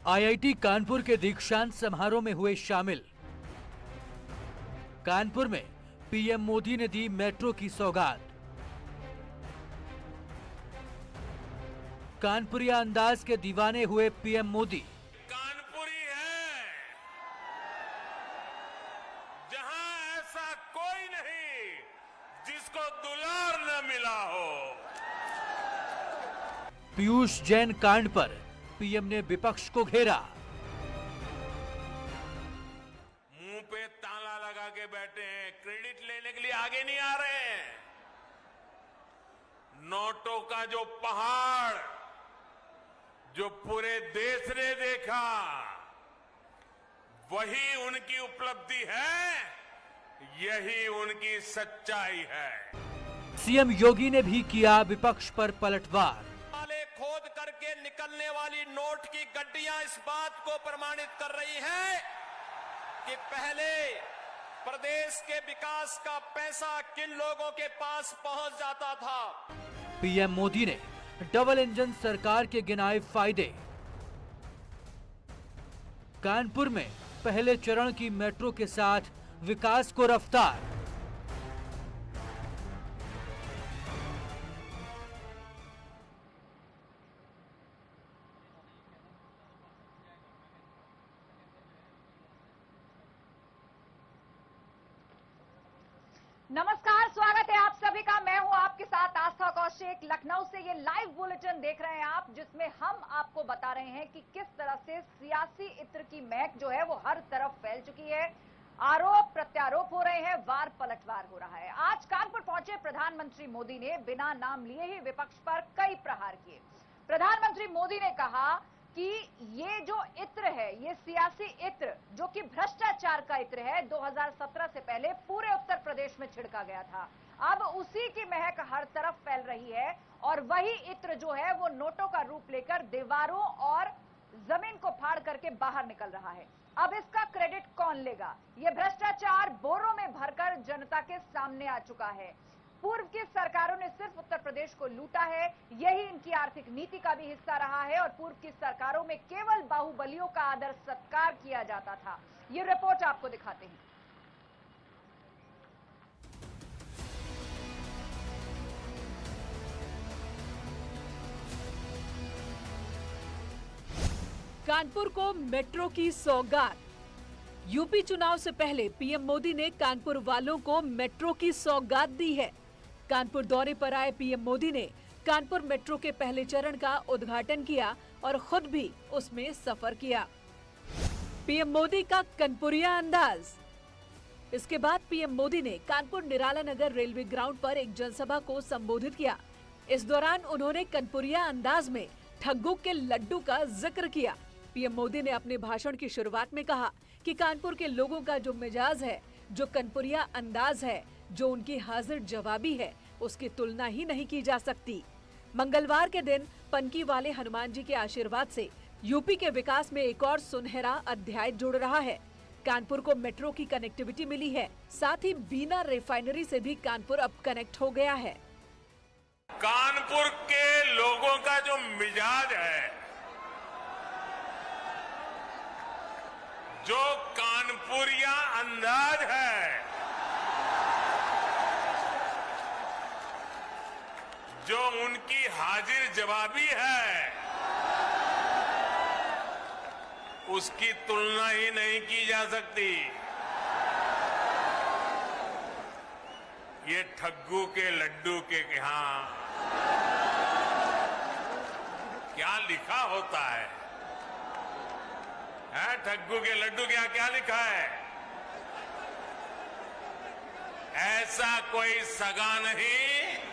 IIT Kanpur के दीक्षांत समारोह में हुए शामिल। कानपुर में पीएम मोदी ने दी मेट्रो की सौगात। कानपुरिया अंदाज के दीवाने हुए पीएम मोदी। कानपुरी है जहां ऐसा कोई नहीं जिसको दुलार न मिला हो। पीयूष जैन कांड पर पीएम ने विपक्ष को घेरा। मुंह पे ताला लगा के बैठे हैं, क्रेडिट लेने के लिए आगे नहीं आ रहे हैं। नोटों का जो पहाड़ जो पूरे देश ने देखा, वही उनकी उपलब्धि है, यही उनकी सच्चाई है। सीएम योगी ने भी किया विपक्ष पर पलटवार। खोद करके निकलने वाली नोट की गड्डियां इस बात को प्रमाणित कर रही हैं कि पहले प्रदेश के विकास का पैसा किन लोगों के पास पहुंच जाता था। पीएम मोदी ने डबल इंजन सरकार के गिनाए फायदे। कानपुर में पहले चरण की मेट्रो के साथ विकास को रफ्तार। नमस्कार, स्वागत है आप सभी का। मैं हूं आपके साथ आस्था कौशिक। लखनऊ से ये लाइव बुलेटिन देख रहे हैं आप, जिसमें हम आपको बता रहे हैं कि किस तरह से सियासी इत्र की महक जो है वो हर तरफ फैल चुकी है। आरोप प्रत्यारोप हो रहे हैं, वार पलटवार हो रहा है। आज कानपुर पहुंचे प्रधानमंत्री मोदी ने बिना नाम लिए ही विपक्ष पर कई प्रहार किए। प्रधानमंत्री मोदी ने कहा कि ये जो इत्र है, ये सियासी इत्र जो कि भ्रष्टाचार का इत्र है, 2017 से पहले पूरे उत्तर प्रदेश में छिड़का गया था। अब उसी की महक हर तरफ फैल रही है और वही इत्र जो है वो नोटों का रूप लेकर दीवारों और जमीन को फाड़ करके बाहर निकल रहा है। अब इसका क्रेडिट कौन लेगा? ये भ्रष्टाचार बोरों में भरकर जनता के सामने आ चुका है। पूर्व की सरकारों ने सिर्फ उत्तर प्रदेश को लूटा है, यही इनकी आर्थिक नीति का भी हिस्सा रहा है और पूर्व की सरकारों में केवल बाहुबलियों का आदर सत्कार किया जाता था। ये रिपोर्ट आपको दिखाते हैं। कानपुर को मेट्रो की सौगात। यूपी चुनाव से पहले पीएम मोदी ने कानपुर वालों को मेट्रो की सौगात दी है। कानपुर दौरे पर आए पीएम मोदी ने कानपुर मेट्रो के पहले चरण का उद्घाटन किया और खुद भी उसमें सफर किया। पीएम मोदी का कानपुरिया अंदाज। इसके बाद पीएम मोदी ने कानपुर निराला नगर रेलवे ग्राउंड पर एक जनसभा को संबोधित किया। इस दौरान उन्होंने कानपुरिया अंदाज में ठग्गू के लड्डू का जिक्र किया। पीएम मोदी ने अपने भाषण की शुरुआत में कहा कि कानपुर के लोगों का जो मिजाज है, जो कानपुरिया अंदाज है, जो उनकी हाजिर जवाबी है, उसकी तुलना ही नहीं की जा सकती। मंगलवार के दिन पनकी वाले हनुमान जी के आशीर्वाद से यूपी के विकास में एक और सुनहरा अध्याय जुड़ रहा है। कानपुर को मेट्रो की कनेक्टिविटी मिली है, साथ ही बीना रिफाइनरी से भी कानपुर अब कनेक्ट हो गया है। कानपुर के लोगों का जो मिजाज है, जो कानपुरिया अंदाज है, जो उनकी हाजिर जवाबी है, उसकी तुलना ही नहीं की जा सकती। ये ठग्गू के लड्डू के यहां क्या लिखा होता है? ठग्गू के लड्डू के यहां क्या लिखा है? ऐसा कोई सगा नहीं,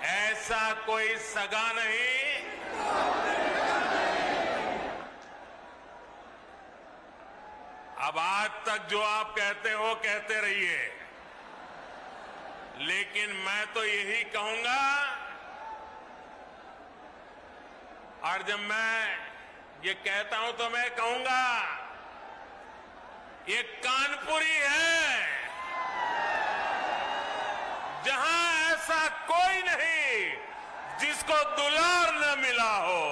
ऐसा कोई सगा नहीं, अब आज तक जो आप कहते हो कहते रहिए, लेकिन मैं तो यही कहूंगा, और जब मैं ये कहता हूं तो मैं कहूंगा ये कानपुरी है जहां ऐसा कोई नहीं जिसको दुलार न मिला हो।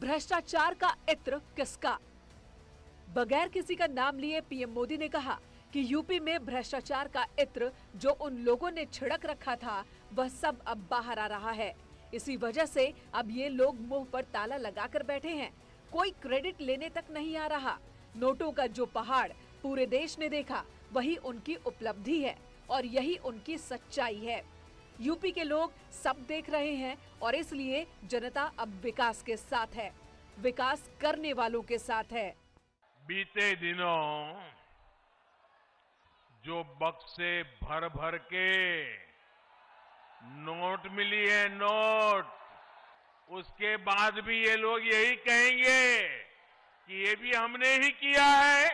भ्रष्टाचार का इत्र किसका? बगैर किसी का नाम लिए पीएम मोदी ने कहा कि यूपी में भ्रष्टाचार का इत्र जो उन लोगों ने छिड़क रखा था वह सब अब बाहर आ रहा है। इसी वजह से अब ये लोग मुंह पर ताला लगाकर बैठे हैं। कोई क्रेडिट लेने तक नहीं आ रहा। नोटों का जो पहाड़ पूरे देश ने देखा वही उनकी उपलब्धि है और यही उनकी सच्चाई है। यूपी के लोग सब देख रहे हैं और इसलिए जनता अब विकास के साथ है, विकास करने वालों के साथ है। बीते दिनों जो बक्से भर भर के नोट मिली है, नोट, उसके बाद भी ये लोग यही कहेंगे कि ये भी हमने ही किया है।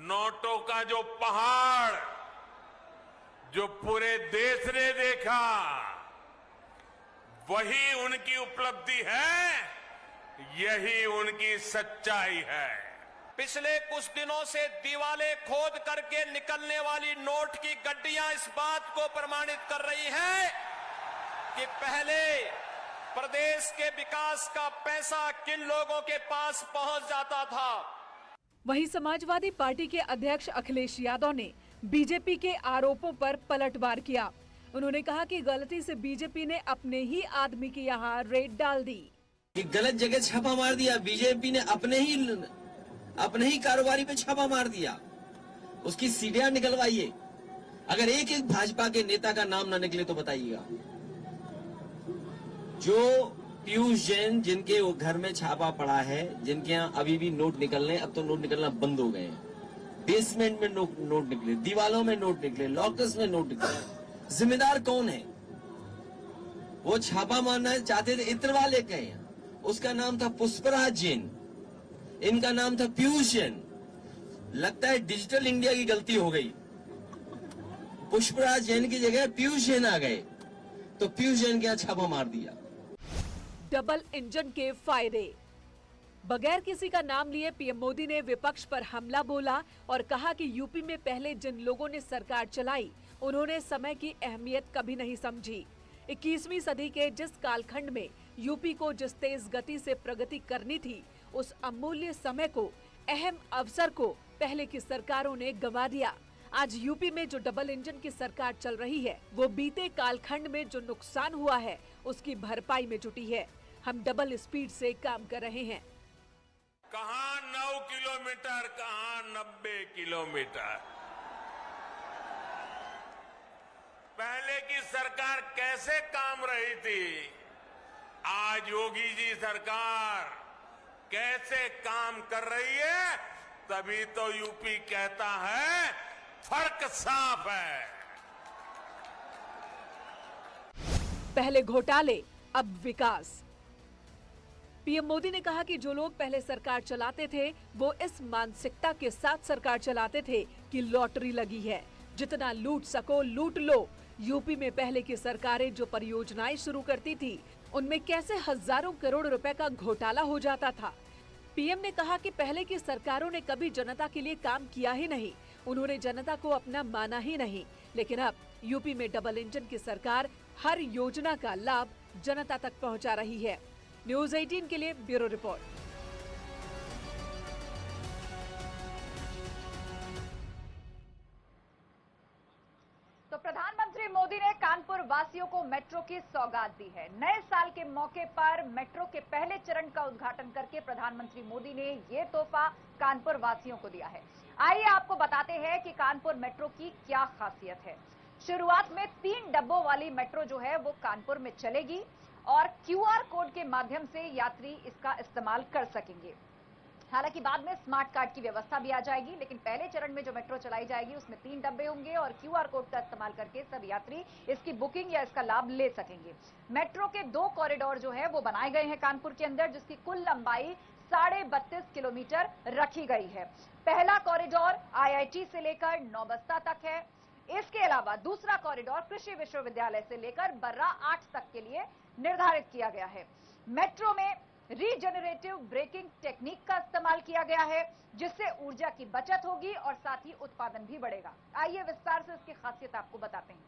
नोटों का जो पहाड़ जो पूरे देश ने देखा वही उनकी उपलब्धि है, यही उनकी सच्चाई है। पिछले कुछ दिनों से दीवालें खोद करके निकलने वाली नोट की गड्डियां इस बात को प्रमाणित कर रही हैं कि पहले प्रदेश के विकास का पैसा किन लोगों के पास पहुंच जाता था। वहीं समाजवादी पार्टी के अध्यक्ष अखिलेश यादव ने बीजेपी के आरोपों पर पलटवार किया। उन्होंने कहा कि गलती से बीजेपी ने अपने ही आदमी के यहाँ रेड डाल दी। गलत जगह छापा मार दिया। बीजेपी ने अपने ही कारोबारी पे छापा मार दिया। उसकी सीढ़ियां निकलवाइए। अगर एक एक भाजपा के नेता का नाम ना निकले तो बताइएगा। जो पीयूष जैन जिनके वो घर में छापा पड़ा है, जिनके यहाँ अभी भी नोट निकल रहे हैं, अब तो नोट निकलना बंद हो गए हैं। बेसमेंट में नोट निकले, दीवालों में नोट निकले, लॉकर्स में नोट निकले। जिम्मेदार कौन है? वो छापा मारना चाहते थे, इतरवा लेके गए। उसका नाम था पुष्पराज जैन, इनका नाम था पीयूष जैन। लगता है डिजिटल इंडिया की गलती हो गई। पुष्पराज जैन की जगह पीयूष जैन आ गए, तो पीयूष जैन के यहाँ छापा मार दिया। डबल इंजन के फायदे। बगैर किसी का नाम लिए पीएम मोदी ने विपक्ष पर हमला बोला और कहा कि यूपी में पहले जिन लोगों ने सरकार चलाई उन्होंने समय की अहमियत कभी नहीं समझी। 21वीं सदी के जिस कालखंड में यूपी को जिस तेज गति से प्रगति करनी थी, उस अमूल्य समय को, अहम अवसर को पहले की सरकारों ने गंवा दिया। आज यूपी में जो डबल इंजन की सरकार चल रही है, वो बीते कालखंड में जो नुकसान हुआ है उसकी भरपाई में जुटी है। हम डबल स्पीड से काम कर रहे हैं। कहां 9 किलोमीटर, कहां 90 किलोमीटर। पहले की सरकार कैसे काम रही थी, आज योगी जी सरकार कैसे काम कर रही है, तभी तो यूपी कहता है फर्क साफ है। पहले घोटाले, अब विकास। पीएम मोदी ने कहा कि जो लोग पहले सरकार चलाते थे वो इस मानसिकता के साथ सरकार चलाते थे कि लॉटरी लगी है, जितना लूट सको लूट लो। यूपी में पहले की सरकारें जो परियोजनाएं शुरू करती थी उनमें कैसे हजारों करोड़ रुपए का घोटाला हो जाता था। पीएम ने कहा कि पहले की सरकारों ने कभी जनता के लिए काम किया ही नहीं, उन्होंने जनता को अपना माना ही नहीं। लेकिन अब यूपी में डबल इंजन की सरकार हर योजना का लाभ जनता तक पहुंचा रही है। न्यूज़ 18 के लिए ब्यूरो रिपोर्ट। तो प्रधानमंत्री मोदी ने कानपुर वासियों को मेट्रो की सौगात दी है। नए साल के मौके पर मेट्रो के पहले चरण का उद्घाटन करके प्रधानमंत्री मोदी ने ये तोहफा कानपुर वासियों को दिया है। आइए आपको बताते हैं कि कानपुर मेट्रो की क्या खासियत है। शुरुआत में 3 डब्बों वाली मेट्रो जो है वो कानपुर में चलेगी और QR कोड के माध्यम से यात्री इसका इस्तेमाल कर सकेंगे। हालांकि बाद में स्मार्ट कार्ड की व्यवस्था भी आ जाएगी, लेकिन पहले चरण में जो मेट्रो चलाई जाएगी उसमें 3 डब्बे होंगे और QR कोड का इस्तेमाल करके सब यात्री इसकी बुकिंग या इसका लाभ ले सकेंगे। मेट्रो के 2 कॉरिडोर जो है वो बनाए गए हैं कानपुर के अंदर, जिसकी कुल लंबाई 32.5 किलोमीटर रखी गई है। पहला कॉरिडोर IIT से लेकर नौबस्ता तक है। इसके अलावा दूसरा कॉरिडोर कृषि विश्वविद्यालय से लेकर बर्रा 8 तक के लिए निर्धारित किया गया है। मेट्रो में रीजेनरेटिव ब्रेकिंग टेक्निक का इस्तेमाल किया गया है, जिससे ऊर्जा की बचत होगी और साथ ही उत्पादन भी बढ़ेगा। आइए विस्तार से इसकी खासियत आपको बताते हैं।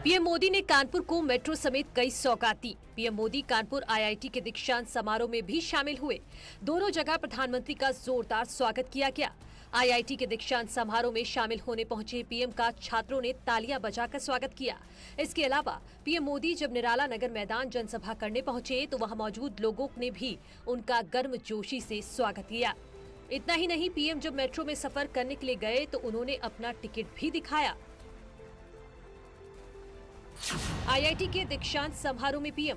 पीएम मोदी ने कानपुर को मेट्रो समेत कई सौगात दी। पीएम मोदी कानपुर आईआईटी के दीक्षांत समारोह में भी शामिल हुए। दोनों जगह प्रधानमंत्री का जोरदार स्वागत किया गया। आईआईटी के दीक्षांत समारोह में शामिल होने पहुंचे पीएम का छात्रों ने तालियां बजाकर स्वागत किया। इसके अलावा पीएम मोदी जब निराला नगर मैदान जनसभा करने पहुंचे तो वहां मौजूद लोगों ने भी उनका गर्मजोशी से स्वागत किया। इतना ही नहीं, पीएम जब मेट्रो में सफर करने के लिए गए तो उन्होंने अपना टिकट भी दिखाया। आईआईटी के दीक्षांत समारोह में पीएम।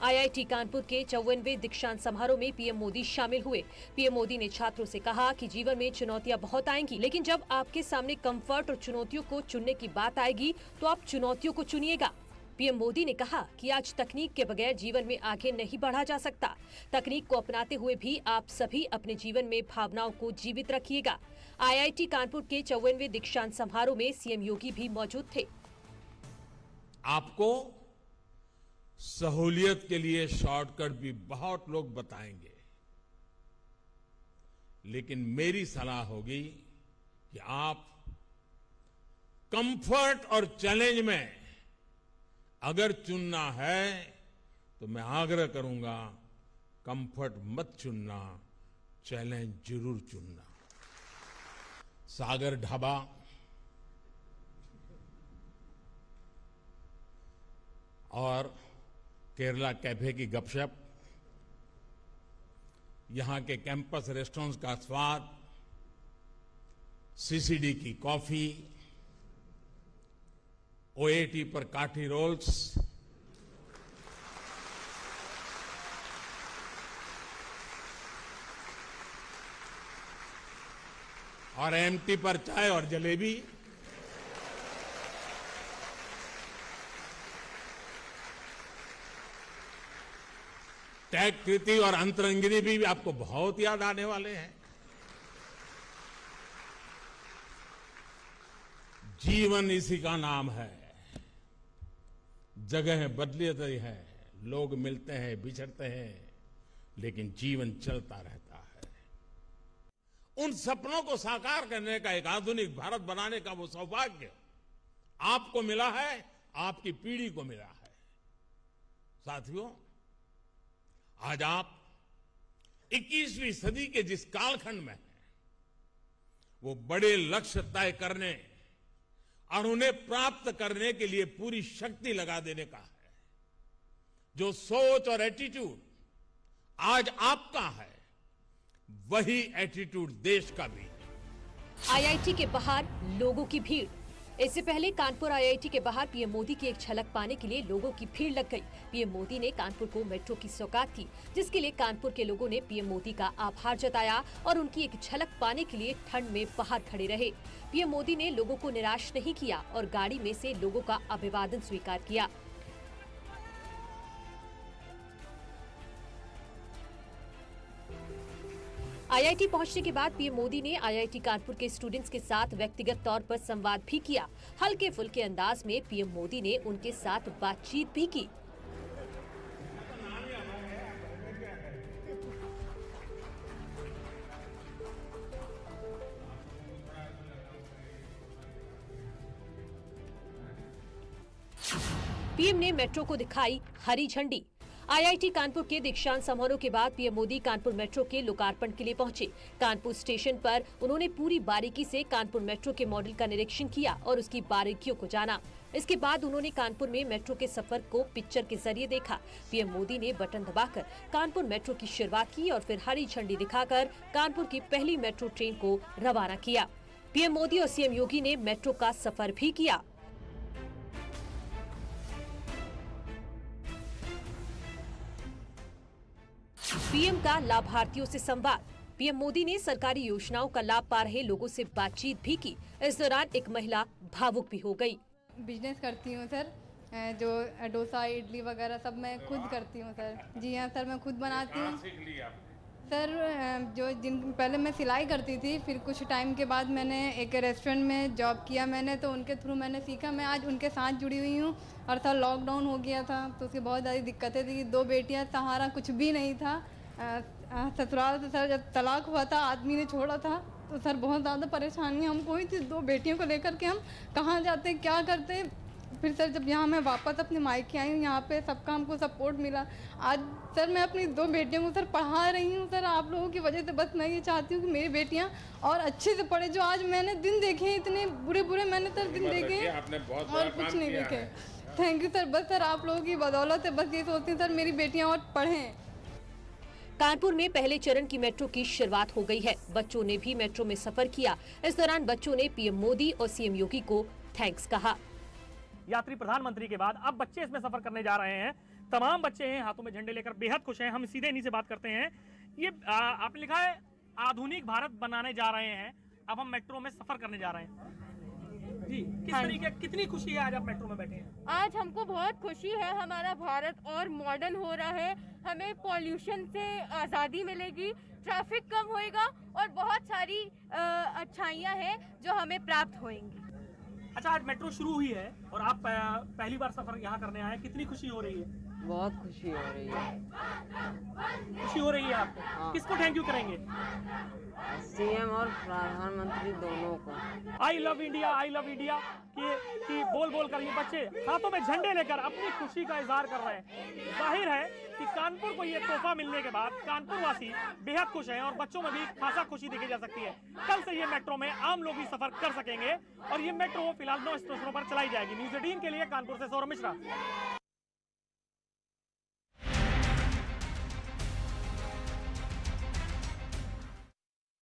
आईआईटी कानपुर के 54वें दीक्षांत समारोह में पीएम मोदी शामिल हुए। पीएम मोदी ने छात्रों से कहा कि जीवन में चुनौतियां बहुत आएंगी, लेकिन जब आपके सामने कंफर्ट और चुनौतियों को चुनने की बात आएगी तो आप चुनौतियों को चुनिएगा। पीएम मोदी ने कहा कि आज तकनीक के बगैर जीवन में आगे नहीं बढ़ा जा सकता। तकनीक को अपनाते हुए भी आप सभी अपने जीवन में भावनाओं को जीवित रखिएगा। आईआईटी कानपुर के 54वें दीक्षांत समारोह में सीएम योगी भी मौजूद थे। आपको सहूलियत के लिए शॉर्टकट भी बहुत लोग बताएंगे, लेकिन मेरी सलाह होगी कि आप कंफर्ट और चैलेंज में अगर चुनना है तो मैं आग्रह करूंगा, कंफर्ट मत चुनना, चैलेंज जरूर चुनना। सागर ढाबा, और केरला कैफे की गपशप, यहां के कैंपस रेस्टोरेंट्स का स्वाद, सीसीडी की कॉफी, ओएटी पर काठी रोल्स, और एमटी पर चाय और जलेबी, टैग कृति और अंतरंगिनी भी आपको बहुत याद आने वाले हैं। जीवन इसी का नाम है। जगह बदलती है, लोग मिलते हैं, बिछड़ते हैं, लेकिन जीवन चलता रहता है। उन सपनों को साकार करने का, एक आधुनिक भारत बनाने का वो सौभाग्य आपको मिला है, आपकी पीढ़ी को मिला है। साथियों, आज आप 21वीं सदी के जिस कालखंड में हैं, वो बड़े लक्ष्य तय करने और उन्हें प्राप्त करने के लिए पूरी शक्ति लगा देने का है। जो सोच और एटीट्यूड आज आपका है, वही एटीट्यूड देश का भी है। आईआईटी के बाहर लोगों की भीड़। इससे पहले कानपुर आईआईटी के बाहर पीएम मोदी की एक झलक पाने के लिए लोगों की भीड़ लग गई। पीएम मोदी ने कानपुर को मेट्रो की सौगात दी, जिसके लिए कानपुर के लोगों ने पीएम मोदी का आभार जताया और उनकी एक झलक पाने के लिए ठंड में बाहर खड़े रहे। पीएम मोदी ने लोगों को निराश नहीं किया और गाड़ी में से लोगों का अभिवादन स्वीकार किया। आईआईटी पहुंचने के बाद पीएम मोदी ने आईआईटी कानपुर के स्टूडेंट्स के साथ व्यक्तिगत तौर पर संवाद भी किया। हल्के फुल्के अंदाज में पीएम मोदी ने उनके साथ बातचीत भी की। पीएम ने मेट्रो को दिखाई हरी झंडी। आईआईटी कानपुर के दीक्षांत समारोह के बाद पीएम मोदी कानपुर मेट्रो के लोकार्पण के लिए पहुंचे। कानपुर स्टेशन पर उन्होंने पूरी बारीकी से कानपुर मेट्रो के मॉडल का निरीक्षण किया और उसकी बारीकियों को जाना। इसके बाद उन्होंने कानपुर में मेट्रो के सफर को पिक्चर के जरिए देखा। पीएम मोदी ने बटन दबाकर कानपुर मेट्रो की शुरुआत की और फिर हरी झंडी दिखाकर कानपुर की पहली मेट्रो ट्रेन को रवाना किया। पीएम मोदी और सीएम योगी ने मेट्रो का सफर भी किया। पीएम का लाभार्थियों से संवाद। पीएम मोदी ने सरकारी योजनाओं का लाभ पा रहे लोगों से बातचीत भी की। इस दौरान एक महिला भावुक भी हो गई। बिजनेस करती हूँ सर, जो डोसा इडली वगैरह सब मैं खुद करती हूँ सर। जी हाँ सर, मैं खुद बनाती हूँ सर पहले मैं सिलाई करती थी, फिर कुछ टाइम के बाद मैंने एक रेस्टोरेंट में जॉब किया मैंने, तो उनके थ्रू मैंने सीखा। मैं आज उनके साथ जुड़ी हुई हूँ। और सर लॉकडाउन हो गया था तो उसकी बहुत ज़्यादा दिक्कतें थी। 2 बेटियाँ, सहारा कुछ भी नहीं था। ससुराल से सर जब तलाक हुआ था, आदमी ने छोड़ा था, तो सर बहुत ज़्यादा परेशानी हमको हुई थी। 2 बेटियों को लेकर के हम कहाँ जाते, क्या करते। फिर सर जब यहाँ मैं वापस अपने मायके आई हूँ, यहाँ पे सबका हमको सपोर्ट मिला। आज सर मैं अपनी 2 बेटियों को सर पढ़ा रही हूँ। सर आप लोगों की वजह से बस मैं ये चाहती हूँ कि मेरी बेटियाँ और अच्छे से पढ़े। जो आज मैंने दिन देखे हैं, इतने बुरे बुरे मैंने सर दिन देखे हैं और कुछ नहीं देखे। Thank you sir. बस सर आप लोगों की बदौलत है, बस ये सोचती हूँ सर मेरी बेटियाँ और पढ़ें। कानपुर में पहले चरण की मेट्रो की शुरुआत हो गई है। बच्चों ने भी मेट्रो में सफर किया। इस दौरान बच्चों ने पीएम मोदी और सीएम योगी को थैंक्स कहा। यात्री प्रधानमंत्री के बाद अब बच्चे इसमें सफर करने जा रहे हैं। तमाम बच्चे हैं, हाथों में झंडे लेकर बेहद खुश हैं। हम सीधे इन्हीं से बात करते हैं। ये आपने लिखा है आधुनिक भारत बनाने जा रहे हैं, अब हम मेट्रो में सफर करने जा रहे हैं जी। किस तरीके, कितनी खुशी है आज आप मेट्रो में बैठे हैं? आज हमको बहुत खुशी है। हमारा भारत और मॉडर्न हो रहा है, हमें पॉल्यूशन से आज़ादी मिलेगी, ट्रैफिक कम होएगा और बहुत सारी अच्छाइयाँ हैं जो हमें प्राप्त होंगी। अच्छा, आज मेट्रो शुरू हुई है और आप पहली बार सफर यहाँ करने आए हैं, कितनी खुशी हो रही है? बहुत खुशी हो रही है। खुशी हो रही है आपको? हाँ। किसको थैंक यू करेंगे? सीएम और प्रधानमंत्री दोनों को। I love India, I love India कि बोल बोल कर ये बच्चे हाथों में झंडे लेकर अपनी खुशी का इजहार कर रहे हैं। जाहिर है कि कानपुर को ये तोहफा मिलने के बाद कानपुर वासी बेहद खुश हैं और बच्चों में भी खासा खुशी देखी जा सकती है। कल से ये मेट्रो में आम लोग भी सफर कर सकेंगे और ये मेट्रो फिलहाल 9 स्टेशनों पर चलाई जाएगी। न्यूज़ 18 के लिए कानपुर से सौरभ मिश्रा।